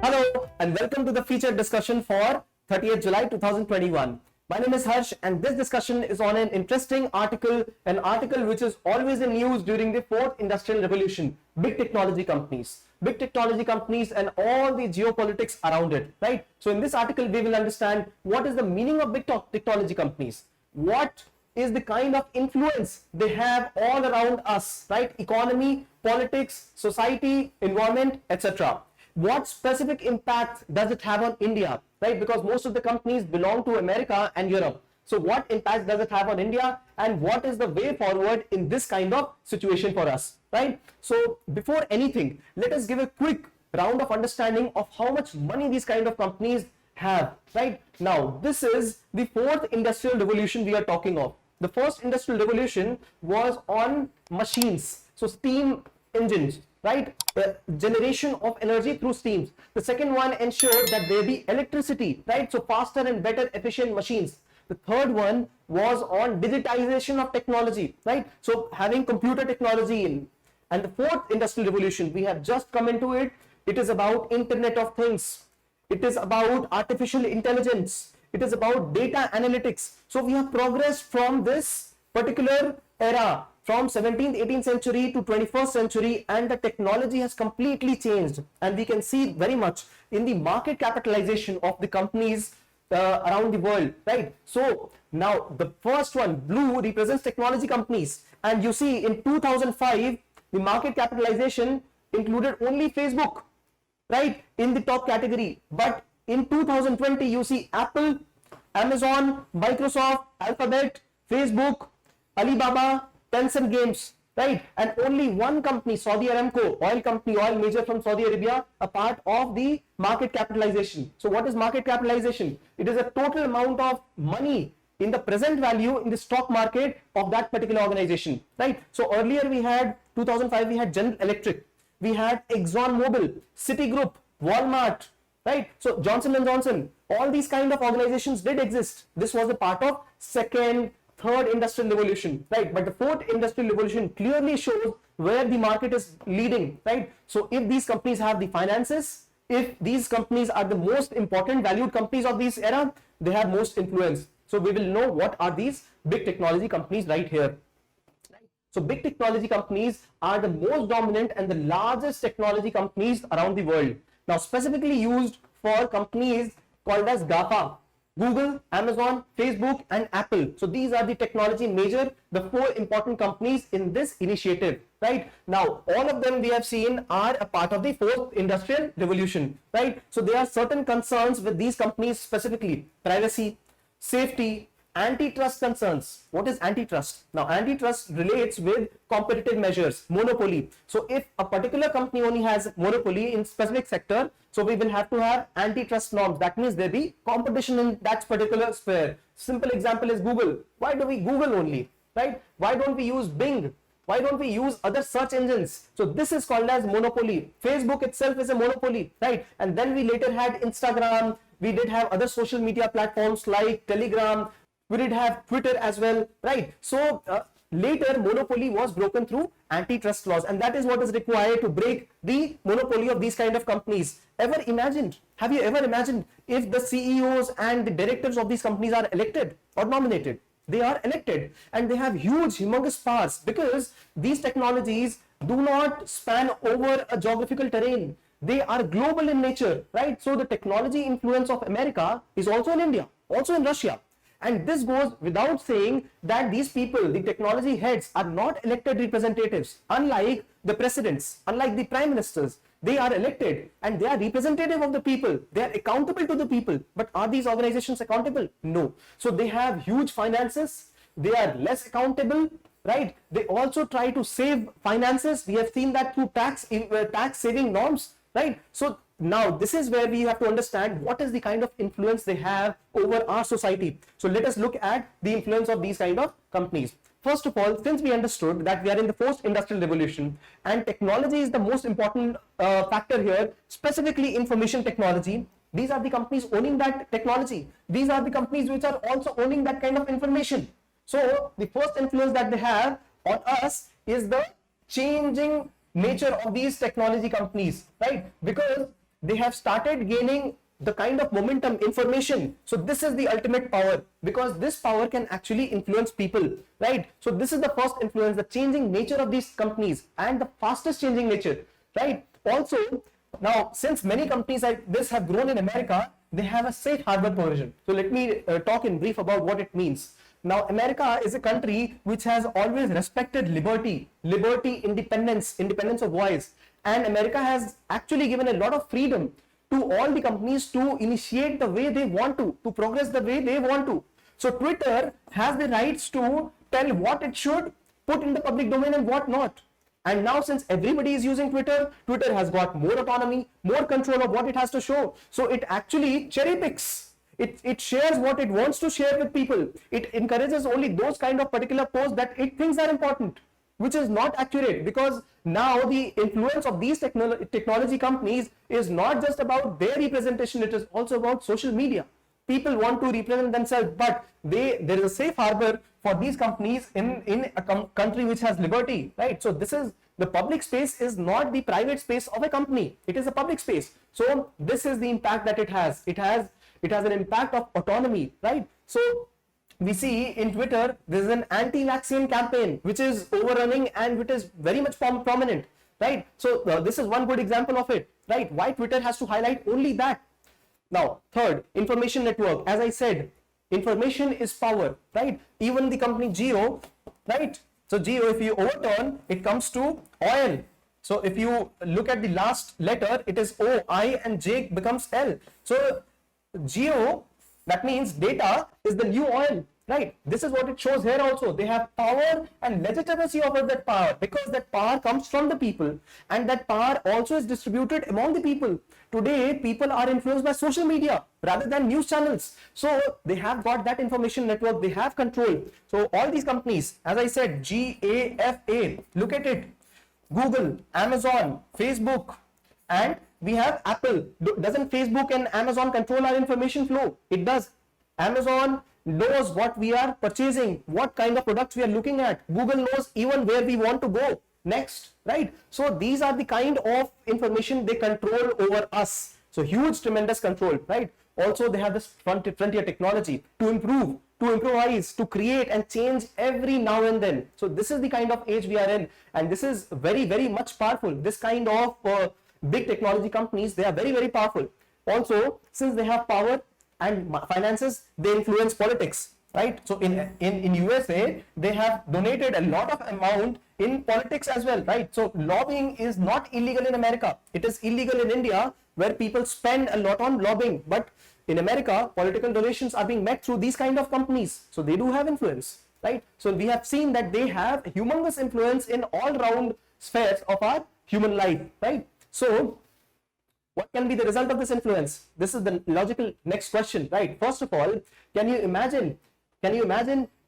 Hello and welcome to the featured discussion for 30th July 2021. My name is Harsh and this discussion is on an interesting article, an article which is always in news during the fourth industrial revolution, big technology companies and all the geopolitics around it, right? So in this article, we will understand what is the meaning of big technology companies, what is the kind of influence they have all around us, right? Economy, politics, society, environment, etc. What specific impact does it have on India, right? Because most of the companies belong to America and Europe. So what impact does it have on India, and what is the way forward in this kind of situation for us, right? So before anything, let us give a quick round of understanding of how much money these kind of companies have, right? Now, this is the fourth industrial revolution we are talking of. The first industrial revolution was on machines, so steam engines, right? Generation of energy through steams. The second one ensured that there be electricity, right? So faster and better efficient machines. The third one was on digitization of technology, right? So having computer technology in. And the fourth industrial revolution, we have just come into it. It is about Internet of Things. It is about artificial intelligence. It is about data analytics. So we have progressed from this particular era, from 17th, 18th century to 21st century, and the technology has completely changed. And we can see very much in the market capitalization of the companies around the world, right? So now the first one, blue, represents technology companies. And you see in 2005, the market capitalization included only Facebook, right, in the top category. But in 2020, you see Apple, Amazon, Microsoft, Alphabet, Facebook, Alibaba, Tencent Games, right? And only one company, Saudi Aramco, oil company, oil major from Saudi Arabia, a part of the market capitalization. So what is market capitalization? It is a total amount of money in the present value in the stock market of that particular organization, right? So earlier we had, 2005, we had General Electric, we had Exxon Mobil, Citigroup, Walmart, right? So Johnson & Johnson, all these kind of organizations did exist. This was a part of second, third industrial revolution, right? But the fourth industrial revolution clearly shows where the market is leading, right? So if these companies have the finances, if these companies are the most important valued companies of this era, they have most influence. So we will know what are these big technology companies right here. So big technology companies are the most dominant and the largest technology companies around the world. Now specifically used for companies called as GAFA, Google, Amazon, Facebook, and Apple. So these are the technology major, the four important companies in this initiative, right? Now, all of them we have seen are a part of the fourth industrial revolution, right? So there are certain concerns with these companies specifically: privacy, safety, antitrust concerns. What is antitrust? Now, antitrust relates with competitive measures, monopoly. So if a particular company only has monopoly in specific sector, so we will have to have antitrust norms. That means there be competition in that particular sphere. Simple example is Google. Why do we Google only, right? Why don't we use Bing? Why don't we use other search engines? So this is called as monopoly. Facebook itself is a monopoly, right? And then we later had Instagram. We did have other social media platforms like Telegram. We did have Twitter as well, right? So later monopoly was broken through antitrust laws, and that is what is required to break the monopoly of these kind of companies. Ever imagined? Have you ever imagined if the CEOs and the directors of these companies are elected or nominated? They are elected and they have huge, humongous powers, because these technologies do not span over a geographical terrain. They are global in nature, right? So the technology influence of America is also in India, also in Russia. And this goes without saying that these people, the technology heads, are not elected representatives. Unlike the presidents, unlike the prime ministers, they are elected and they are representative of the people. They are accountable to the people. But are these organizations accountable? No. So they have huge finances. They are less accountable, right? They also try to save finances. We have seen that through tax saving norms, right? So now this is where we have to understand what is the kind of influence they have over our society. So let us look at the influence of these kind of companies. First of all, since we understood that we are in the fourth industrial revolution and technology is the most important factor here, specifically information technology, these are the companies owning that technology. These are the companies which are also owning that kind of information. So the first influence that they have on us is the changing nature of these technology companies, right? Because they have started gaining the kind of momentum, information. So this is the ultimate power, because this power can actually influence people, right? So this is the first influence, the changing nature of these companies, and the fastest changing nature, right? Also, now since many companies like this have grown in America, they have a safe harbor provision. So let me talk in brief about what it means. Now, America is a country which has always respected liberty, independence of voice, and America has actually given a lot of freedom to all the companies to initiate the way they want to progress the way they want to. So Twitter has the rights to tell what it should put in the public domain and what not. And now, since everybody is using Twitter, Twitter has got more autonomy, more control of what it has to show. So it actually cherry picks. It shares what it wants to share with people. It encourages only those kind of particular posts that it thinks are important, which is not accurate, because now the influence of these technology companies is not just about their representation, it is also about social media. People want to represent themselves, but there is a safe harbor for these companies in a country which has liberty, right? So this is, the public space is not the private space of a company, it is a public space. So this is the impact that it has an impact of autonomy, right? So we see in Twitter there is an anti-vaccine campaign which is overrunning and which is very much prominent, right? So this is one good example of it, right? Why Twitter has to highlight only that. Now, third, information network. As I said, information is power, right? Even the company Jio, right? So Jio, if you overturn, it comes to oil. So if you look at the last letter, it is O, I, and J becomes L. So Jio, that means data is the new oil, right? This is what it shows here also. They have power and legitimacy over that power, because that power comes from the people, and that power also is distributed among the people. Today, people are influenced by social media rather than news channels. So they have got that information network, they have control. So all these companies, as I said, GAFA, look at it. Google, Amazon, Facebook, and we have Apple. Doesn't Facebook and Amazon control our information flow? It does. Amazon knows what we are purchasing, what kind of products we are looking at. Google knows even where we want to go next, right? So these are the kind of information they control over us. So huge, tremendous control, right? Also, they have this frontier technology to improve, to improvise, to create and change every now and then. So this is the kind of age we are in, and this is very, very much powerful. This kind of big technology companies, they are very, very powerful. Also, since they have power and finances, they influence politics, right? So in USA, they have donated a lot of amount in politics as well, right? So lobbying is not illegal in America. It is illegal in India, where people spend a lot on lobbying. But in America, political donations are being met through these kind of companies. So they do have influence, right? So we have seen that they have humongous influence in all round spheres of our human life, right? So what can be the result of this influence? This is the logical next question, right? First of all, can you imagine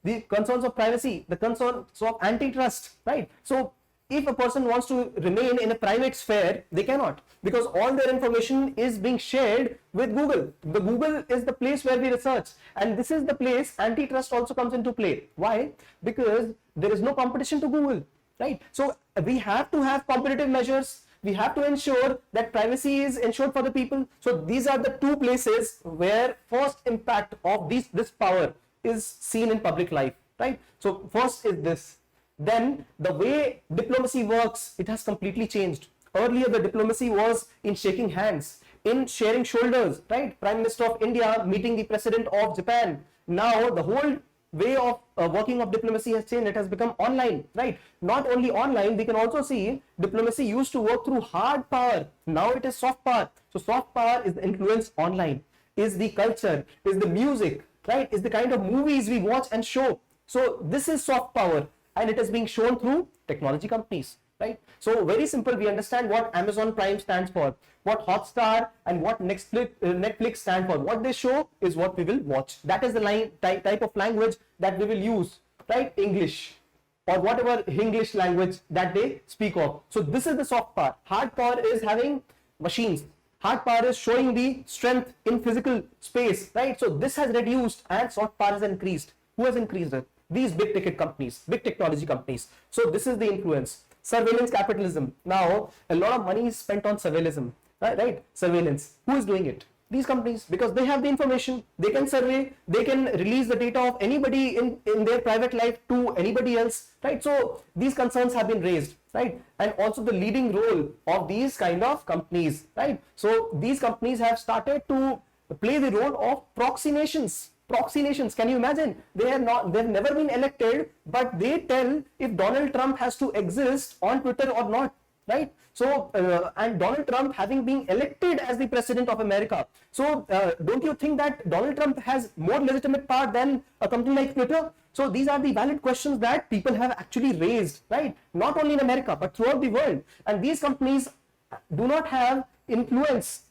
the concerns of privacy, the concerns of antitrust, right? So if a person wants to remain in a private sphere, they cannot, because all their information is being shared with Google. The Google is the place where we research, and this is the place antitrust also comes into play. Why? Because there is no competition to Google, right? So we have to have competitive measures. We have to ensure that privacy is ensured for the people. So these are the two places where first impact of this power is seen in public life, right? So first is this. Then the way diplomacy works, it has completely changed. Earlier, the diplomacy was in shaking hands, in sharing shoulders, right? Prime Minister of India meeting the President of Japan. Now the whole way of working of diplomacy has changed. It has become online, right? Not only online, we can also see diplomacy used to work through hard power. Now it is soft power. So soft power is the influence online, is the culture, is the music, right? Is the kind of movies we watch and show. So this is soft power, and it is being shown through technology companies, right? So very simple, we understand what Amazon Prime stands for, what Hotstar and what Netflix stand for. What they show is what we will watch. That is the type of language that we will use, right? English or whatever English language that they speak of. So this is the soft power. Hard power is having machines. Hard power is showing the strength in physical space, right? So this has reduced and soft power has increased. Who has increased it? These big ticket companies, big technology companies. So this is the influence. Surveillance capitalism. Now, a lot of money is spent on surveillance, right? Surveillance. Who is doing it? These companies, because they have the information, they can survey, they can release the data of anybody in their private life to anybody else, right? So these concerns have been raised, right? And also the leading role of these kind of companies, right? So these companies have started to play the role of proxy nations. Proxy nations, can you imagine? They've never been elected, but they tell if Donald Trump has to exist on Twitter or not, right? So, and Donald Trump having been elected as the president of America. So, don't you think that Donald Trump has more legitimate power than a company like Twitter? So, these are the valid questions that people have actually raised, right? Not only in America, but throughout the world. And these companies do not have influence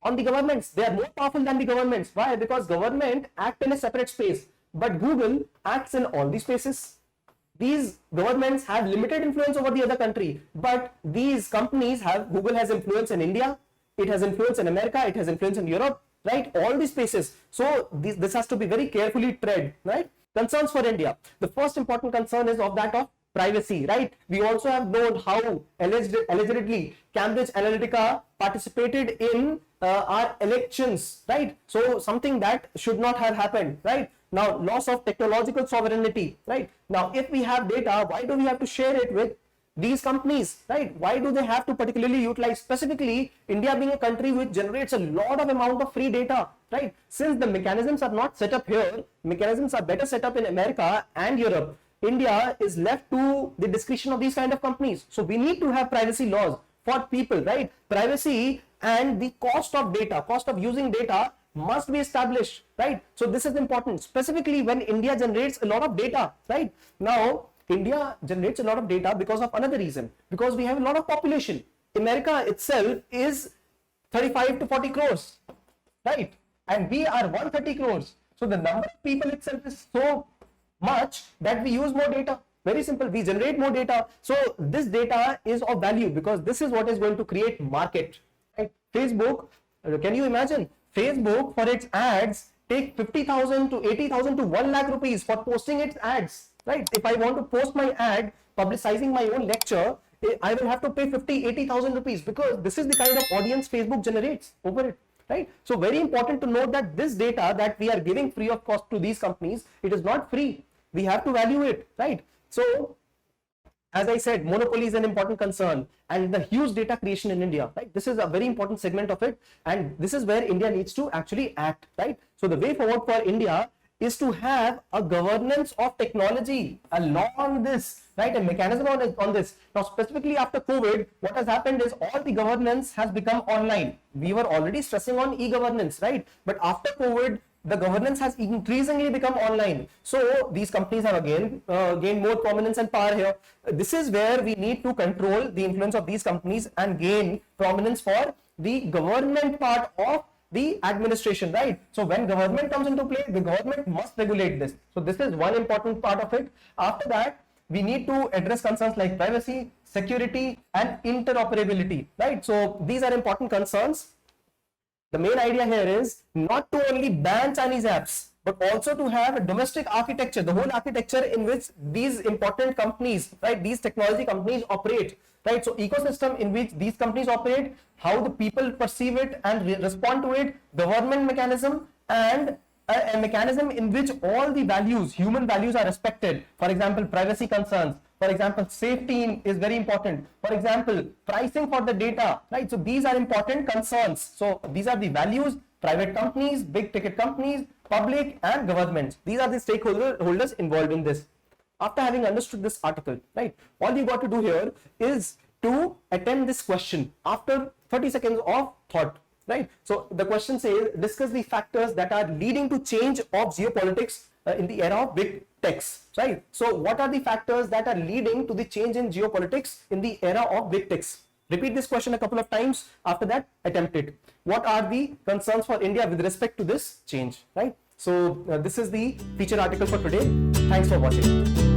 on the governments. They are more powerful than the governments. Why? Because government act in a separate space, but Google acts in all the spaces. These governments have limited influence over the other country, but these companies have, Google has influence in India, it has influence in America, it has influence in Europe, right? All these spaces. So this has to be very carefully tread, right? Concerns for India. The first important concern is of that of privacy, right? We also have known how allegedly Cambridge Analytica participated in our elections, right? So something that should not have happened, right? Now, loss of technological sovereignty, right? Now, if we have data, why do we have to share it with these companies, right? Why do they have to particularly utilize, specifically India being a country which generates a lot of amount of free data, right? Since the mechanisms are not set up here, mechanisms are better set up in America and Europe. India is left to the discretion of these kind of companies. So we need to have privacy laws for people, right? Privacy and the cost of data, cost of using data must be established, right? So this is important, specifically when India generates a lot of data, right? Now, India generates a lot of data because of another reason, because we have a lot of population. America itself is 35 to 40 crores, right? And we are 130 crores. So the number of people itself is so much that we use more data. Very simple, we generate more data. So this data is of value because this is what is going to create market, right? Facebook, can you imagine? Facebook for its ads take 50,000 to 80,000 to 1 lakh rupees for posting its ads, right? If I want to post my ad publicizing my own lecture, I will have to pay 80,000 rupees because this is the kind of audience Facebook generates over it, right? So very important to note that this data that we are giving free of cost to these companies, it is not free. We have to value it, right? So as I said, monopoly is an important concern, and the huge data creation in India, right? This is a very important segment of it, and this is where India needs to actually act, right? So the way forward for India is to have a governance of technology along this, right? A mechanism on this. Now, specifically after COVID, what has happened is all the governance has become online. We were already stressing on e-governance, right? But after COVID, the governance has increasingly become online. So these companies have again gained more prominence and power here. This is where we need to control the influence of these companies and gain prominence for the government part of the administration, right? So when government comes into play, the government must regulate this. So this is one important part of it. After that, we need to address concerns like privacy, security, and interoperability, right? So these are important concerns. The main idea here is not to only ban Chinese apps, but also to have a domestic architecture, the whole architecture in which these important companies, right, these technology companies operate, right? So ecosystem in which these companies operate, how the people perceive it and respond to it, government mechanism, and a mechanism in which all the values, human values, are respected. For example, privacy concerns. For example, safety is very important. For example, pricing for the data, right? So these are important concerns. So these are the values, private companies, big ticket companies, public and governments. These are the stakeholders involved in this. After having understood this article, right, all you got to do here is to attempt this question after 30 seconds of thought, right? So the question says, discuss the factors that are leading to change of geopolitics in the era of big techs, right? So what are the factors that are leading to the change in geopolitics in the era of big techs? Repeat this question a couple of times. After that, attempt it. What are the concerns for India with respect to this change, right? So this is the feature article for today. Thanks for watching.